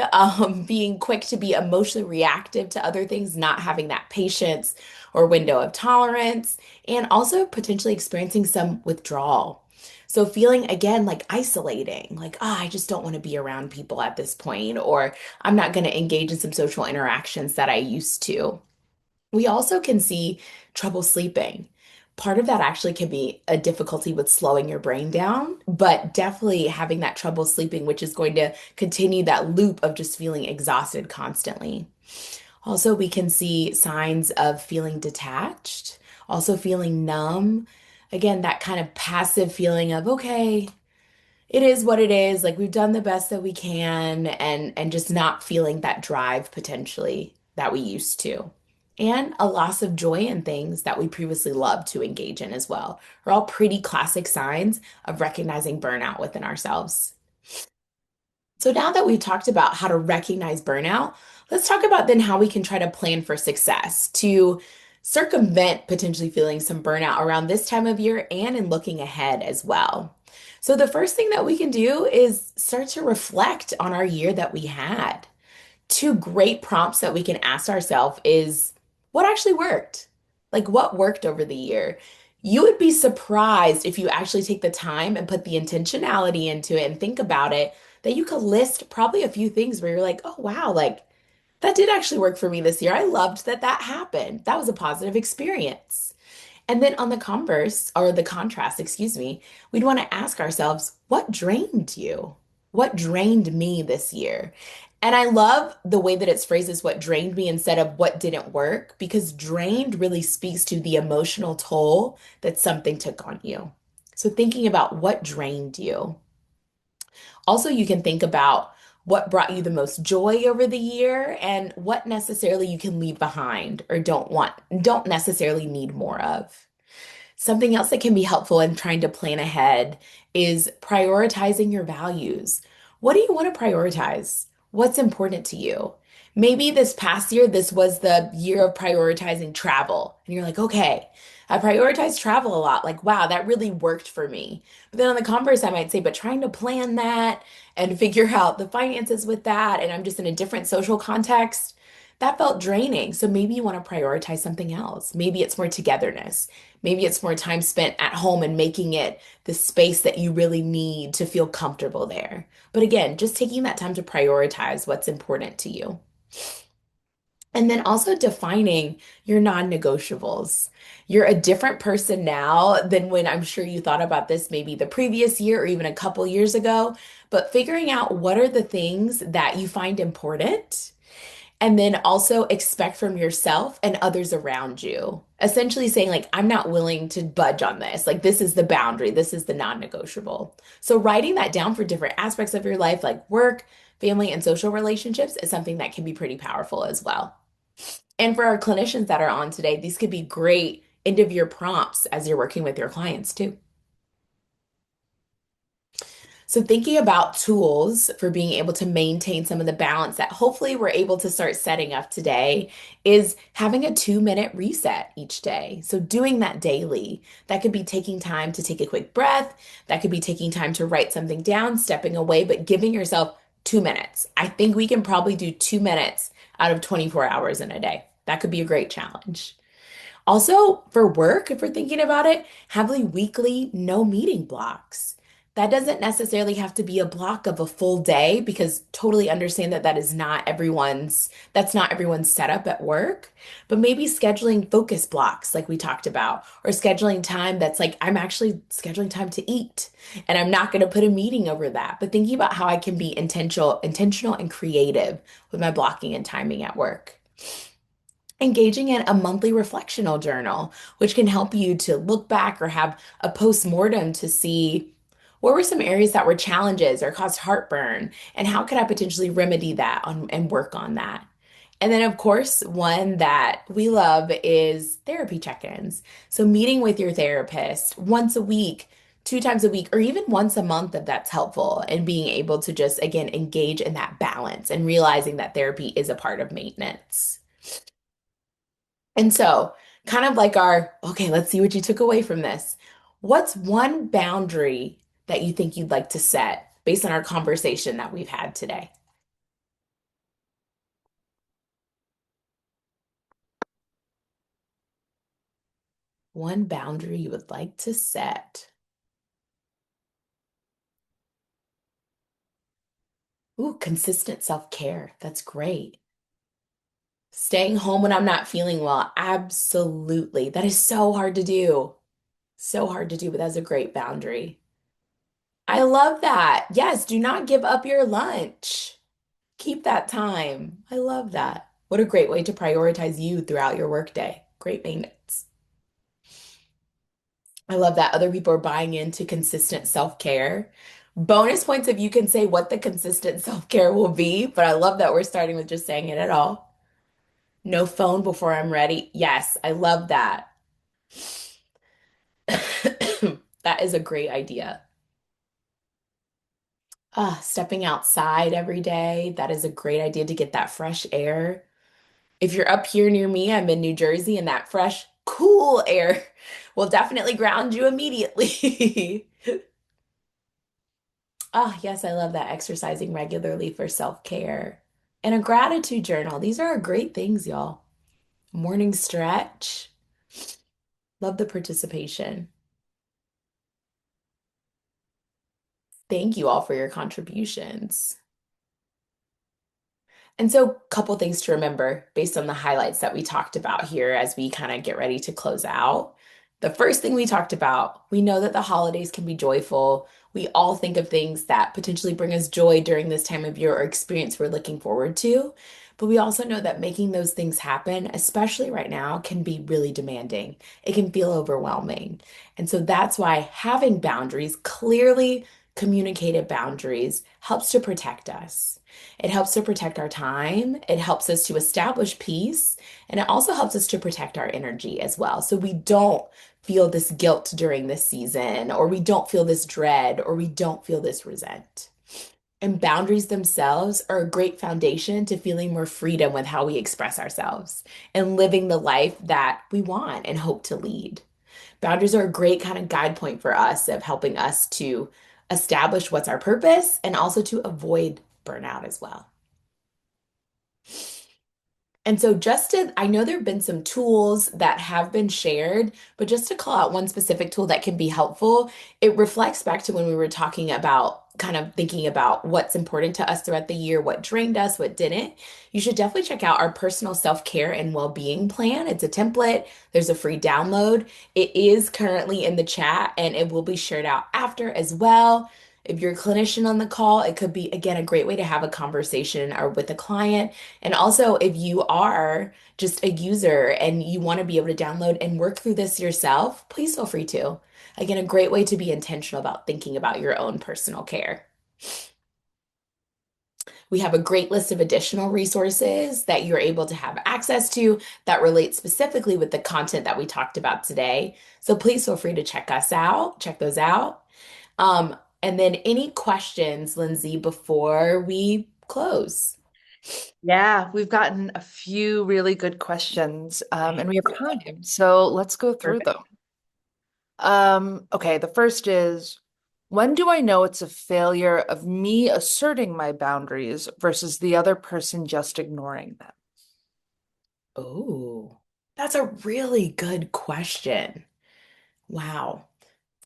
being quick to be emotionally reactive to other things, not having that patience or window of tolerance, and also potentially experiencing some withdrawal. So feeling again like isolating, like, I just don't want to be around people at this point, or I'm not going to engage in some social interactions that I used to. We also can see trouble sleeping. Part of that actually can be a difficulty with slowing your brain down, but definitely having that trouble sleeping, which is going to continue that loop of just feeling exhausted constantly. Also, we can see signs of feeling detached, also feeling numb. Again, that kind of passive feeling of, okay, it is what it is. Like we've done the best that we can and just not feeling that drive potentially that we used to. And a loss of joy in things that we previously loved to engage in as well are all pretty classic signs of recognizing burnout within ourselves. So now that we've talked about how to recognize burnout, let's talk about then how we can try to plan for success to circumvent potentially feeling some burnout around this time of year and in looking ahead as well. So the first thing that we can do is start to reflect on our year that we had. Two great prompts that we can ask ourselves is what actually worked? Like what worked over the year? You would be surprised if you actually take the time and put the intentionality into it and think about it, that you could list probably a few things where you're like, oh, wow, like that did actually work for me this year. I loved that that happened. That was a positive experience. And then on the converse, or the contrast, excuse me, we'd want to ask ourselves, what drained you? What drained me this year? And I love the way that it's phrased as what drained me instead of what didn't work, because drained really speaks to the emotional toll that something took on you. So thinking about what drained you. Also, you can think about what brought you the most joy over the year, and what necessarily you can leave behind or don't necessarily need more of. Something else that can be helpful in trying to plan ahead is prioritizing your values. What do you want to prioritize? What's important to you? Maybe this past year, this was the year of prioritizing travel. And you're like, okay, I prioritize travel a lot. Like, wow, that really worked for me. But then on the converse, I might say, but trying to plan that and figure out the finances with that, and I'm just in a different social context, that felt draining. So maybe you want to prioritize something else. Maybe it's more togetherness. Maybe it's more time spent at home and making it the space that you really need to feel comfortable there. But again, just taking that time to prioritize what's important to you. And then also defining your non-negotiables. You're a different person now than when I'm sure you thought about this maybe the previous year or even a couple years ago. But figuring out what are the things that you find important and then also expect from yourself and others around you. Essentially saying, like, I'm not willing to budge on this. Like, this is the boundary, this is the non negotiable. So, writing that down for different aspects of your life, like work, family, and social relationships, is something that can be pretty powerful as well. And for our clinicians that are on today, these could be great end of year prompts as you're working with your clients too. So, thinking about tools for being able to maintain some of the balance that hopefully we're able to start setting up today is having a 2 minute reset each day. So, doing that daily. That could be taking time to take a quick breath. That could be taking time to write something down, stepping away, but giving yourself 2 minutes. I think we can probably do 2 minutes out of 24 hours in a day. That could be a great challenge. Also, for work, if we're thinking about it, having weekly no meeting blocks. That doesn't necessarily have to be a block of a full day because totally understand that that's not everyone's setup at work. But maybe scheduling focus blocks like we talked about, or scheduling time that's like, I'm actually scheduling time to eat and I'm not going to put a meeting over that. But thinking about how I can be intentional and creative with my blocking and timing at work. Engaging in a monthly reflectional journal, which can help you to look back or have a post-mortem to see what were some areas that were challenges or caused heartburn, and how could I potentially remedy that and work on that. And then, of course, one that we love is therapy check-ins. So, meeting with your therapist once a week, 2 times a week, or even once a month if that's helpful, and being able to just, again, engage in that balance and realizing that therapy is a part of maintenance. And so, kind of like okay, let's see what you took away from this. What's one boundary that you think you'd like to set based on our conversation that we've had today? One boundary you would like to set. Ooh, consistent self-care. That's great. Staying home when I'm not feeling well. Absolutely. That is so hard to do. So hard to do, but that's a great boundary. I love that. Yes, do not give up your lunch. Keep that time. I love that. What a great way to prioritize you throughout your workday. Great maintenance. I love that other people are buying into consistent self-care. Bonus points if you can say what the consistent self-care will be, but I love that we're starting with just saying it at all. No phone before I'm ready. Yes, I love that. That is a great idea. Stepping outside every day. That is a great idea to get that fresh air. If you're up here near me, I'm in New Jersey, and that fresh, cool air will definitely ground you immediately. Ah, yes, I love that. Exercising regularly for self-care. And a gratitude journal. These are great things, y'all. Morning stretch. Love the participation. Thank you all for your contributions. And so, a couple things to remember based on the highlights that we talked about here as we kind of get ready to close out. The first thing we talked about, we know that the holidays can be joyful. We all think of things that potentially bring us joy during this time of year or experience we're looking forward to. But we also know that making those things happen, especially right now, can be really demanding. It can feel overwhelming. And so that's why having boundaries, clearly communicated boundaries helps to protect us. It helps to protect our time. It helps us to establish peace. And it also helps us to protect our energy as well. So we don't feel this guilt during this season, or we don't feel this dread, or we don't feel this resent. And boundaries themselves are a great foundation to feeling more freedom with how we express ourselves and living the life that we want and hope to lead. Boundaries are a great kind of guide point for us of helping us to establish what's our purpose and also to avoid burnout as well. And so, I know there have been some tools that have been shared, but just to call out one specific tool that can be helpful, it reflects back to when we were talking about kind of thinking about what's important to us throughout the year, what drained us, what didn't. You should definitely check out our personal self-care and well-being plan. It's a template, there's a free download. It is currently in the chat and it will be shared out after as well. If you're a clinician on the call, it could be, again, a great way to have a conversation or with a client. And also, if you are just a user and you want to be able to download and work through this yourself, please feel free to. Again, a great way to be intentional about thinking about your own personal care. We have a great list of additional resources that you're able to have access to that relate specifically with the content that we talked about today. So please feel free to check those out. And then any questions, Lindsay, before we close? Yeah, we've gotten a few really good questions, Okay, and we have time, so let's go through perfect. them. Okay, the first is, when do I know it's a failure of me asserting my boundaries versus the other person just ignoring them? Oh, that's a really good question. Wow.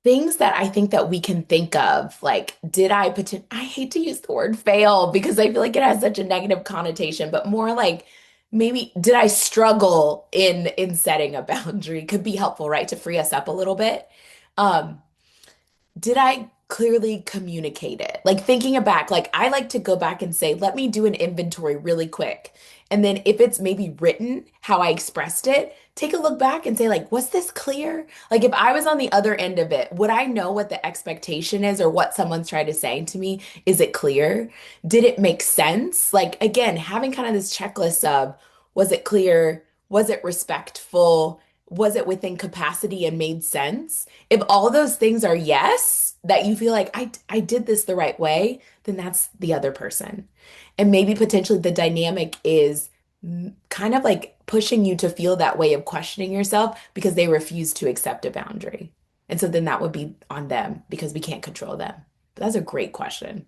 Things that I think that we can think of, like, I hate to use the word fail because I feel like it has such a negative connotation, but more like maybe did I struggle in setting a boundary could be helpful, right? To free us up a little bit. Um, did I clearly communicate it? Like thinking it back, like I like to go back and say, let me do an inventory really quick. And then if it's maybe written how I expressed it, take a look back and say, like, was this clear? Like if I was on the other end of it, would I know what the expectation is or what someone's trying to say to me? Is it clear? Did it make sense? Like again, having kind of this checklist of was it clear? Was it respectful? Was it within capacity and made sense? If all those things are yes, that you feel like I did this the right way, then that's the other person. And maybe potentially the dynamic is kind of like pushing you to feel that way of questioning yourself because they refuse to accept a boundary. And so then that would be on them because we can't control them. But that's a great question.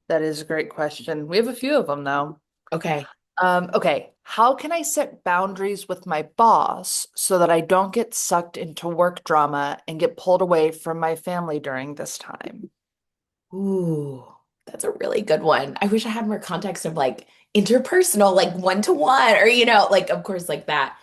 That is a great question. We have a few of them though. Okay. Okay, how can I set boundaries with my boss so that I don't get sucked into work drama and get pulled away from my family during this time? Ooh, that's a really good one. I wish I had more context of like interpersonal, like one to one, or like of course, like that.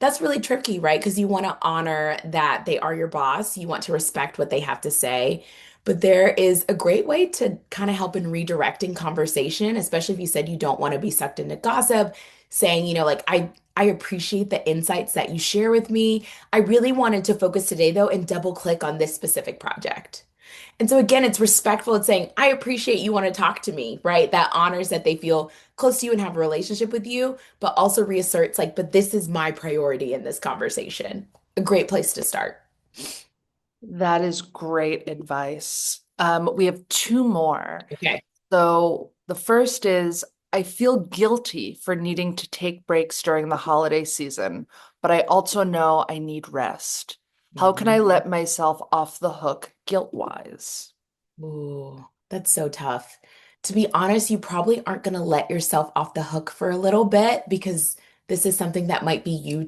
That's really tricky, right? Because you want to honor that they are your boss. You want to respect what they have to say. But there is a great way to kind of help in redirecting conversation, especially if you said you don't want to be sucked into gossip, saying, like I appreciate the insights that you share with me. I really wanted to focus today though and double click on this specific project. And so again, it's respectful. It's saying, I appreciate you want to talk to me, right? That honors that they feel close to you and have a relationship with you, but also reasserts like, but this is my priority in this conversation. A great place to start. That is great advice. We have two more. Okay. So the first is, I feel guilty for needing to take breaks during the holiday season, but I also know I need rest. How can I Mhm. let myself off the hook guilt-wise? Ooh, that's so tough. To be honest, you probably aren't going to let yourself off the hook for a little bit because this is something that might be new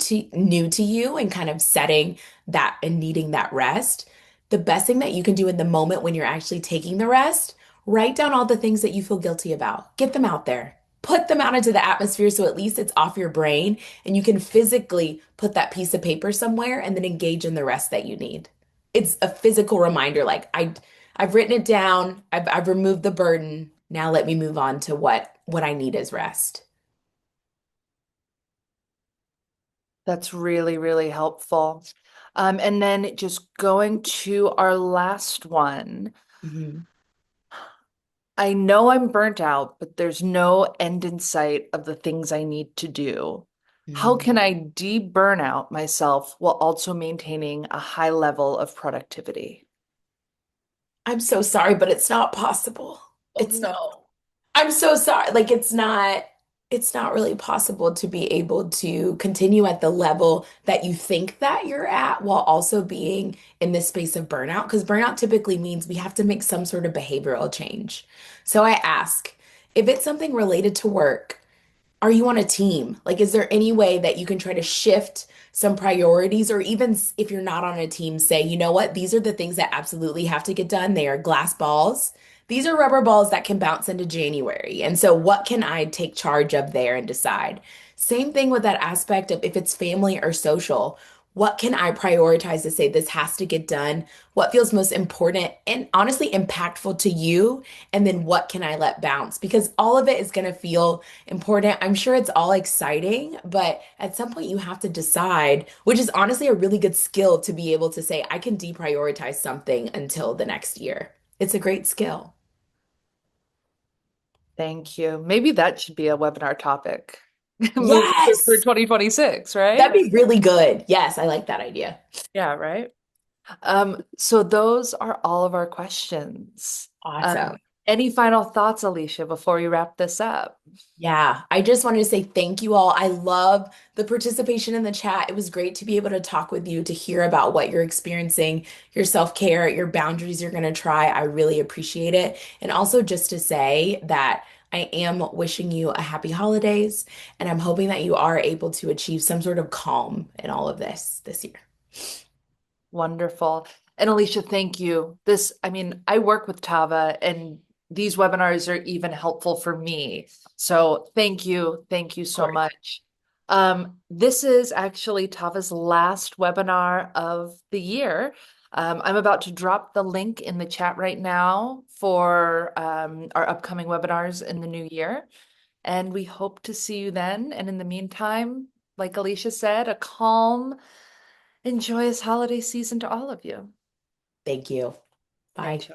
to you and kind of setting that and needing that rest. The best thing that you can do in the moment when you're actually taking the rest, write down all the things that you feel guilty about. Get them out there. Put them out into the atmosphere so at least it's off your brain and you can physically put that piece of paper somewhere and then engage in the rest that you need. It's a physical reminder like I've written it down. I've removed the burden. Now let me move on to what I need is rest. That's really, really helpful. And then just going to our last one. Mhm. I know I'm burnt out, but there's no end in sight of the things I need to do. How can Mm. I de-burn out myself while also maintaining a high level of productivity? I'm so sorry, but it's not possible. Oh It's not. no. I'm so sorry. Like it's not really possible to be able to continue at the level that you think that you're at while also being in this space of burnout. Because burnout typically means we have to make some sort of behavioral change. So I ask, if it's something related to work, are you on a team? Like, is there any way that you can try to shift some priorities, or even if you're not on a team, say, you know what, these are the things that absolutely have to get done. They are glass balls. These are rubber balls that can bounce into January. And so, what can I take charge of there and decide? Same thing with that aspect of if it's family or social. What can I prioritize to say this has to get done? What feels most important and honestly impactful to you? And then what can I let bounce? Because all of it is going to feel important. I'm sure it's all exciting, but at some point you have to decide, which is honestly a really good skill to be able to say, I can deprioritize something until the next year. It's a great skill. Thank you. Maybe that should be a webinar topic moving for Yes, 2026, right? that'd be really good. Yes, I like that idea. Yeah, right. So those are all of our questions. Awesome. Any final thoughts, Alicia, before we wrap this up? Yeah, I just wanted to say thank you all. I love the participation in the chat. It was great to be able to talk with you, to hear about what you're experiencing, your self-care, your boundaries you're going to try. I really appreciate it. And also just to say that I am wishing you a happy holidays, and I'm hoping that you are able to achieve some sort of calm in all of this year. Wonderful. And Alicia, thank you. I mean, I work with Tava and these webinars are even helpful for me. So thank you. Thank you Of so course. much. This is actually Tava's last webinar of the year. I'm about to drop the link in the chat right now for our upcoming webinars in the new year. And we hope to see you then. And in the meantime, like Alicia said, a calm and joyous holiday season to all of you. Thank you. Thank Bye. you.